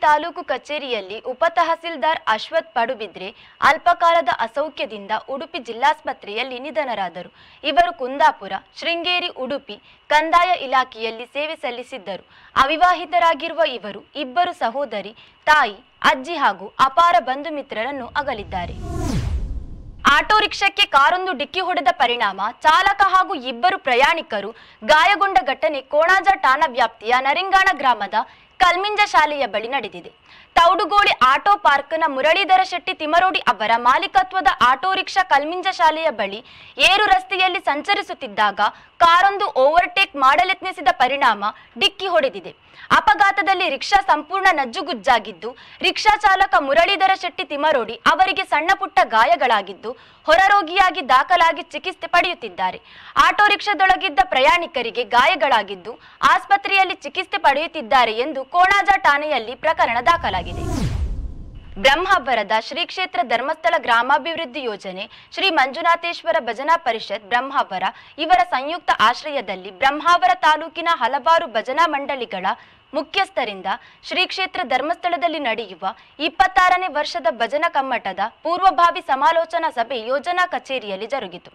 ತಾಲೂಕು ಕಚೇರಿಯಲ್ಲಿ ಉಪತಹಸೀಲ್ದಾರ್ ಅಶ್ವಥ್ ಪಡುಬಿದ್ರೆ ಅಲ್ಪಕಾಲದ ಅಸೌಖ್ಯದಿಂದ ಉಡುಪಿ ಜಿಲ್ಲಾಸ್ಪತ್ರೆಯಲ್ಲಿ ನಿಧನರಾದರು. ಇವರು ಕುಂದಾಪುರ, ಶೃಂಗೇರಿ, ಉಡುಪಿ ಕಂದಾಯ ಇಲಾಖೆಯಲ್ಲಿ ಸೇವೆ ಸಲ್ಲಿಸಿದ್ದರು. ಅವಿವಾಹಿತರಾಗಿರುವ ಇವರು ಇಬ್ಬರು ಸಹೋದರಿ, ತಾಯಿ, ಅಜ್ಜಿ ಹಾಗೂ ಅಪಾರ ಬಂಧು ಮಿತ್ರರನ್ನು ಅಗಲಿದ್ದಾರೆ. ಆಟೋ ರಿಕ್ಷಾಕ್ಕೆ ಕಾರೊಂದು ಡಿಕ್ಕಿ ಹೊಡೆದ ಪರಿಣಾಮ ಚಾಲಕ ಹಾಗೂ ಇಬ್ಬರು ಪ್ರಯಾಣಿಕರು ಗಾಯಗೊಂಡ ಘಟನೆ ಕೋಣಾಜ ಠಾಣಾ ವ್ಯಾಪ್ತಿಯ ನರಿಂಗಾಣ ಗ್ರಾಮದ ಕಲ್ಮಿಂಜ ಶಾಲೆಯ ಬಳಿ ನಡೆದಿದೆ. ತೌಡುಗೋಳಿ ಆಟೋ ಪಾರ್ಕ್ನ ಮುರಳೀಧರ ಶೆಟ್ಟಿ ತಿಮರೋಡಿ ಅವರ ಮಾಲೀಕತ್ವದ ಆಟೋ ರಿಕ್ಷಾ ಕಲ್ಮಿಂಜ ಶಾಲೆಯ ಬಳಿ ಏರು ರಸ್ತೆಯಲ್ಲಿ ಸಂಚರಿಸುತ್ತಿದ್ದಾಗ ಕಾರೊಂದು ಓವರ್ಟೇಕ್ ಮಾಡಲೆತ್ನಿಸಿದ ಪರಿಣಾಮ ಡಿಕ್ಕಿ ಹೊಡೆದಿದೆ. ಅಪಘಾತದಲ್ಲಿ ರಿಕ್ಷಾ ಸಂಪೂರ್ಣ ನಜ್ಜುಗುಜ್ಜಾಗಿದ್ದು, ರಿಕ್ಷಾ ಚಾಲಕ ಮುರಳೀಧರ ಶೆಟ್ಟಿ ತಿಮರೋಡಿ ಅವರಿಗೆ ಸಣ್ಣ ಪುಟ್ಟ ಗಾಯಗಳಾಗಿದ್ದು ಹೊರರೋಗಿಯಾಗಿ ದಾಖಲಾಗಿ ಚಿಕಿತ್ಸೆ ಪಡೆಯುತ್ತಿದ್ದಾರೆ. ಆಟೋ ರಿಕ್ಷಾದೊಳಗಿದ್ದ ಪ್ರಯಾಣಿಕರಿಗೆ ಗಾಯಗಳಾಗಿದ್ದು ಆಸ್ಪತ್ರೆಯಲ್ಲಿ ಚಿಕಿತ್ಸೆ ಪಡೆಯುತ್ತಿದ್ದಾರೆ ಎಂದು ಕೋಣಾಜ ಠಾಣೆಯಲ್ಲಿ ಪ್ರಕರಣ ದಾಖಲಾಗಿದೆ. ಬ್ರಹ್ಮಾವರದ ಶ್ರೀ ಕ್ಷೇತ್ರ ಧರ್ಮಸ್ಥಳ ಗ್ರಾಮಾಭಿವೃದ್ಧಿ ಯೋಜನೆ, ಶ್ರೀ ಮಂಜುನಾಥೇಶ್ವರ ಭಜನಾ ಪರಿಷತ್ ಬ್ರಹ್ಮಾವರ ಇವರ ಸಂಯುಕ್ತ ಆಶ್ರಯದಲ್ಲಿ ಬ್ರಹ್ಮಾವರ ತಾಲೂಕಿನ ಹಲವಾರು ಭಜನಾ ಮಂಡಳಿಗಳ ಮುಖ್ಯಸ್ಥರಿಂದ ಶ್ರೀ ಕ್ಷೇತ್ರ ಧರ್ಮಸ್ಥಳದಲ್ಲಿ ನಡೆಯುವ 26ನೇ ವರ್ಷದ ಭಜನಾ ಕಮ್ಮಟದ ಪೂರ್ವಭಾವಿ ಸಮಾಲೋಚನಾ ಸಭೆ ಯೋಜನಾ ಕಚೇರಿಯಲ್ಲಿ ಜರುಗಿತು.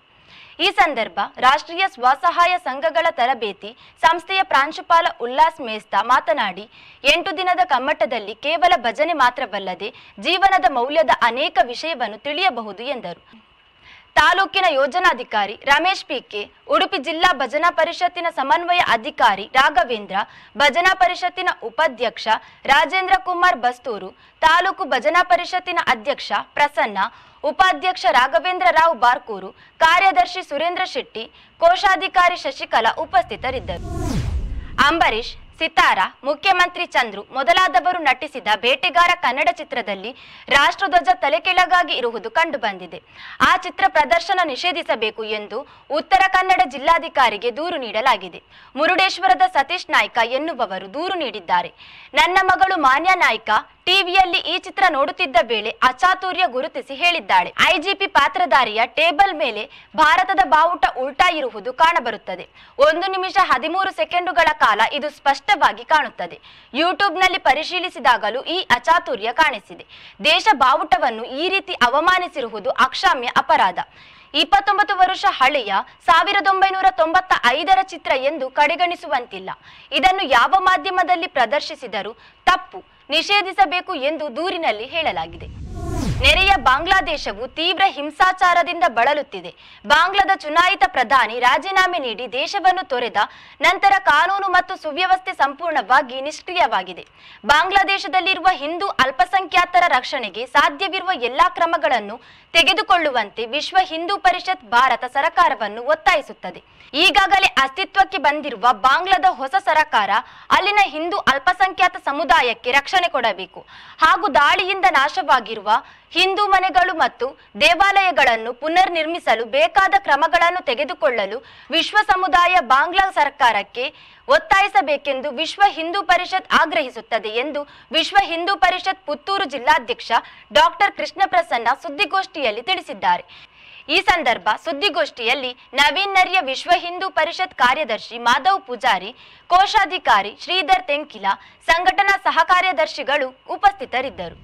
ಈ ಸಂದರ್ಭ ರಾಷ್ಟ್ರೀಯ ಸ್ವಸಹಾಯ ಸಂಘಗಳ ತರಬೇತಿ ಸಂಸ್ಥೆಯ ಪ್ರಾಂಶುಪಾಲ ಉಲ್ಲಾಸ್ ಮೇಸ್ತಾ ಮಾತನಾಡಿ, 8 ದಿನದ ಕಮ್ಮಟದಲ್ಲಿ ಕೇವಲ ಭಜನೆ ಮಾತ್ರವಲ್ಲದೆ ಜೀವನದ ಮೌಲ್ಯದ ಅನೇಕ ವಿಷಯವನ್ನು ತಿಳಿಯಬಹುದು ಎಂದರು. ತಾಲೂಕಿನ ಯೋಜನಾಧಿಕಾರಿ ರಮೇಶ್ ಪಿಕೆ, ಉಡುಪಿ ಜಿಲ್ಲಾ ಭಜನಾ ಪರಿಷತ್ತಿನ ಸಮನ್ವಯ ಅಧಿಕಾರಿ ರಾಘವೇಂದ್ರ, ಭಜನಾ ಪರಿಷತ್ತಿನ ಉಪಾಧ್ಯಕ್ಷ ರಾಜೇಂದ್ರ ಕುಮಾರ್ ಬಸ್ತೂರು, ತಾಲೂಕು ಭಜನಾ ಪರಿಷತ್ತಿನ ಅಧ್ಯಕ್ಷ ಪ್ರಸನ್ನ, ಉಪಾಧ್ಯಕ್ಷ ರಾಘವೇಂದ್ರ ರಾವ್ ಬಾರ್ಕೂರು, ಕಾರ್ಯದರ್ಶಿ ಸುರೇಂದ್ರ ಶೆಟ್ಟಿ, ಕೋಶಾಧಿಕಾರಿ ಶಶಿಕಲಾ ಉಪಸ್ಥಿತರಿದ್ದರು. ಅಂಬರೀಶ್, ಸಿತಾರಾ, ಮುಖ್ಯಮಂತ್ರಿ ಚಂದ್ರು ಮೊದಲಾದವರು ನಟಿಸಿದ ಬೇಟೆಗಾರ ಕನ್ನಡ ಚಿತ್ರದಲ್ಲಿ ರಾಷ್ಟ್ರಧ್ವಜ ತಲೆಕೆಳಗಾಗಿ ಇರುವುದು ಕಂಡುಬಂದಿದೆ. ಆ ಚಿತ್ರ ಪ್ರದರ್ಶನ ನಿಷೇಧಿಸಬೇಕು ಎಂದು ಉತ್ತರ ಕನ್ನಡ ಜಿಲ್ಲಾಧಿಕಾರಿಗೆ ದೂರು ನೀಡಲಾಗಿದೆ. ಮುರುಡೇಶ್ವರದ ಸತೀಶ್ ನಾಯ್ಕ ಎನ್ನುವವರು ದೂರು ನೀಡಿದ್ದಾರೆ. ನನ್ನ ಮಗಳು ಮಾನ್ಯ ನಾಯ್ಕ ಟಿವಿಯಲ್ಲಿ ಈ ಚಿತ್ರ ನೋಡುತ್ತಿದ್ದ ವೇಳೆ ಅಚಾತುರ್ಯ ಗುರುತಿಸಿ ಹೇಳಿದ್ದಾಳೆ. ಐಜಿಪಿ ಪಾತ್ರಧಾರಿಯ ಟೇಬಲ್ ಮೇಲೆ ಭಾರತದ ಬಾವುಟ ಉಲ್ಟಾ ಇರುವುದು ಕಾಣಬರುತ್ತದೆ. 1 ನಿಮಿಷ 13 ಸೆಕೆಂಡುಗಳ ಕಾಲ ಇದು ಸ್ಪಷ್ಟವಾಗಿ ಕಾಣುತ್ತದೆ. ಯೂಟ್ಯೂಬ್ನಲ್ಲಿ ಪರಿಶೀಲಿಸಿದಾಗಲೂ ಈ ಅಚಾತುರ್ಯ ಕಾಣಿಸಿದೆ. ದೇಶ ಬಾವುಟವನ್ನು ಈ ರೀತಿ ಅವಮಾನಿಸಿರುವುದು ಅಕ್ಷಮ್ಯ ಅಪರಾಧ. 29 ವರ್ಷ ಹಳೆಯ 1995ರ ಚಿತ್ರ ಎಂದು ಕಡೆಗಣಿಸುವಂತಿಲ್ಲ. ಇದನ್ನು ಯಾವ ಮಾಧ್ಯಮದಲ್ಲಿ ಪ್ರದರ್ಶಿಸಿದರೂ ತಪ್ಪು, ನಿಷೇಧಿಸಬೇಕು ಎಂದು ದೂರಿನಲ್ಲಿ ಹೇಳಲಾಗಿದೆ. ನೆರೆಯ ಬಾಂಗ್ಲಾದೇಶವು ತೀವ್ರ ಹಿಂಸಾಚಾರದಿಂದ ಬಳಲುತ್ತಿದೆ. ಬಾಂಗ್ಲಾದ ಚುನಾಯಿತ ಪ್ರಧಾನಿ ರಾಜೀನಾಮೆ ನೀಡಿ ದೇಶವನ್ನು ತೊರೆದ ನಂತರ ಕಾನೂನು ಮತ್ತು ಸುವ್ಯವಸ್ಥೆ ಸಂಪೂರ್ಣವಾಗಿ ನಿಷ್ಕ್ರಿಯವಾಗಿದೆ. ಬಾಂಗ್ಲಾದೇಶದಲ್ಲಿರುವ ಹಿಂದೂ ಅಲ್ಪಸಂಖ್ಯಾತರ ರಕ್ಷಣೆಗೆ ಸಾಧ್ಯವಿರುವ ಎಲ್ಲಾ ಕ್ರಮಗಳನ್ನು ತೆಗೆದುಕೊಳ್ಳುವಂತೆ ವಿಶ್ವ ಹಿಂದೂ ಪರಿಷತ್ ಭಾರತ ಸರ್ಕಾರವನ್ನು ಒತ್ತಾಯಿಸುತ್ತದೆ. ಈಗಾಗಲೇ ಅಸ್ತಿತ್ವಕ್ಕೆ ಬಂದಿರುವ ಬಾಂಗ್ಲಾದ ಹೊಸ ಸರ್ಕಾರ ಅಲ್ಲಿನ ಹಿಂದೂ ಅಲ್ಪಸಂಖ್ಯಾತ ಸಮುದಾಯಕ್ಕೆ ರಕ್ಷಣೆ ಕೊಡಬೇಕು ಹಾಗೂ ದಾಳಿಯಿಂದ ನಾಶವಾಗಿರುವ ಹಿಂದೂ ಮನೆಗಳು ಮತ್ತು ದೇವಾಲಯಗಳನ್ನು ಪುನರ್ ನಿರ್ಮಿಸಲು ಬೇಕಾದ ಕ್ರಮಗಳನ್ನು ತೆಗೆದುಕೊಳ್ಳಲು ವಿಶ್ವ ಸಮುದಾಯ ಬಾಂಗ್ಲಾ ಸರ್ಕಾರಕ್ಕೆ ಒತ್ತಾಯಿಸಬೇಕೆಂದು ವಿಶ್ವ ಹಿಂದೂ ಪರಿಷತ್ ಆಗ್ರಹಿಸುತ್ತದೆ ಎಂದು ವಿಶ್ವ ಹಿಂದೂ ಪರಿಷತ್ ಪುತ್ತೂರು ಜಿಲ್ಲಾಧ್ಯಕ್ಷ ಡಾಕ್ಟರ್ ಕೃಷ್ಣ ಪ್ರಸನ್ನ ಸುದ್ದಿಗೋಷ್ಠಿಯಲ್ಲಿ ತಿಳಿಸಿದ್ದಾರೆ. ಈ ಸಂದರ್ಭ ಸುದ್ದಿಗೋಷ್ಠಿಯಲ್ಲಿ ನವೀನ್ ನರ್ಯ ವಿಶ್ವ ಹಿಂದೂ ಪರಿಷತ್ ಕಾರ್ಯದರ್ಶಿ ಮಾಧವ್ ಪೂಜಾರಿ, ಕೋಶಾಧಿಕಾರಿ ಶ್ರೀಧರ್ ತೆಂಕಿಲ, ಸಂಘಟನಾ ಸಹ ಕಾರ್ಯದರ್ಶಿಗಳು ಉಪಸ್ಥಿತರಿದ್ದರು.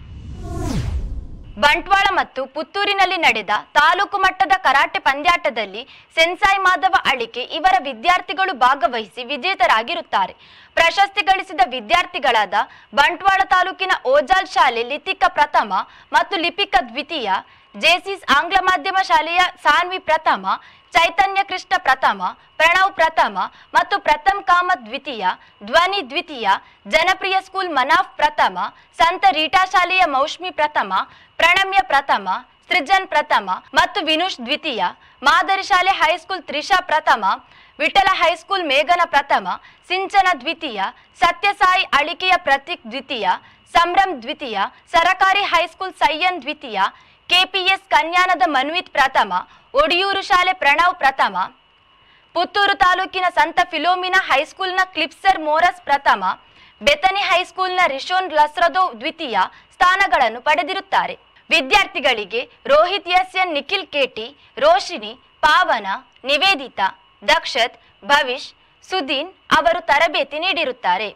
ಬಂಟ್ವಾಳ ಮತ್ತು ಪುತ್ತೂರಿನಲ್ಲಿ ನಡೆದ ತಾಲೂಕು ಮಟ್ಟದ ಕರಾಟೆ ಪಂದ್ಯಾಟದಲ್ಲಿ ಸೆನ್ಸಾಯಿ ಮಾಧವ ಅಳಿಕೆ ಇವರ ವಿದ್ಯಾರ್ಥಿಗಳು ಭಾಗವಹಿಸಿ ವಿಜೇತರಾಗಿರುತ್ತಾರೆ. ಪ್ರಶಸ್ತಿ ಗಳಿಸಿದ ವಿದ್ಯಾರ್ಥಿಗಳಾದ ಬಂಟ್ವಾಳ ತಾಲೂಕಿನ ಓಜಾಲ್ ಶಾಲೆ ಲಿತಿಕಾ ಪ್ರಥಮ ಮತ್ತು ಲಿಪಿಕಾ ದ್ವಿತೀಯ, ಜೆಸಿಸ್ ಆಂಗ್ಲ ಮಾಧ್ಯಮ ಶಾಲೆಯ ಸಾನ್ವಿ ಪ್ರಥಮ, ಚೈತನ್ಯ ಕೃಷ್ಣ ಪ್ರಥಮ, ಪ್ರಣವ್ ಪ್ರಥಮ ಮತ್ತು ಪ್ರಥಮ್ ಕಾಮತ್ ದ್ವಿತೀಯ, ಧ್ವನಿ ದ್ವಿತೀಯ, ಜನಪ್ರಿಯ ಸ್ಕೂಲ್ ಮನಾಫ್ ಪ್ರಥಮ, ಸಂತ ರೀಟಾ ಶಾಲೆಯ ಮೌಷ್ಮಿ ಪ್ರಥಮ, ಪ್ರಣಮ್ಯ ಪ್ರಥಮ, ಸೃಜನ್ ಪ್ರಥಮ ಮತ್ತು ವಿನುಷ್ ದ್ವಿತೀಯ, ಮಾದರಿ ಶಾಲೆ ಹೈಸ್ಕೂಲ್ ತ್ರಿಷಾ ಪ್ರಥಮ, ವಿಠಲ ಹೈಸ್ಕೂಲ್ ಮೇಘನ ಪ್ರಥಮ, ಸಿಂಚನ ದ್ವಿತೀಯ, ಸತ್ಯಸಾಯಿ ಅಳಿಕೆಯ ಪ್ರತೀಕ್ ದ್ವಿತೀಯ, ಸಂಭ್ರಮ್ ದ್ವಿತೀಯ, ಸರಕಾರಿ ಹೈಸ್ಕೂಲ್ ಸಯ್ಯನ್ ದ್ವಿತೀಯ, ಕೆಪಿಎಸ್ ಕನ್ಯಾನದ ಮನ್ವಿತ್ ಪ್ರಥಮ, ಒಡಿಯೂರು ಶಾಲೆ ಪ್ರಣವ್ ಪ್ರಥಮ, ಪುತ್ತೂರು ತಾಲೂಕಿನ ಸಂತ ಫಿಲೋಮಿನಾ ಹೈಸ್ಕೂಲ್ನ ಕ್ಲಿಪ್ಸರ್ ಮೋರಸ್ ಪ್ರಥಮ, ಬೆತನಿ ಹೈಸ್ಕೂಲ್ನ ರಿಶೋನ್ ಲಸ್ರದೋ ದ್ವಿತೀಯ ಸ್ಥಾನಗಳನ್ನು ಪಡೆದಿರುತ್ತಾರೆ. ವಿದ್ಯಾರ್ಥಿಗಳಿಗೆ ರೋಹಿತ್ ಎಸ್ಎನ್, ನಿಖಿಲ್ ಕೆಟಿ, ರೋಶಿನಿ, ಪಾವನ, ನಿವೇದಿತಾ, ದಕ್ಷತ್, ಭವಿಷ್, ಸುದೀನ್ ಅವರು ತರಬೇತಿ ನೀಡಿರುತ್ತಾರೆ.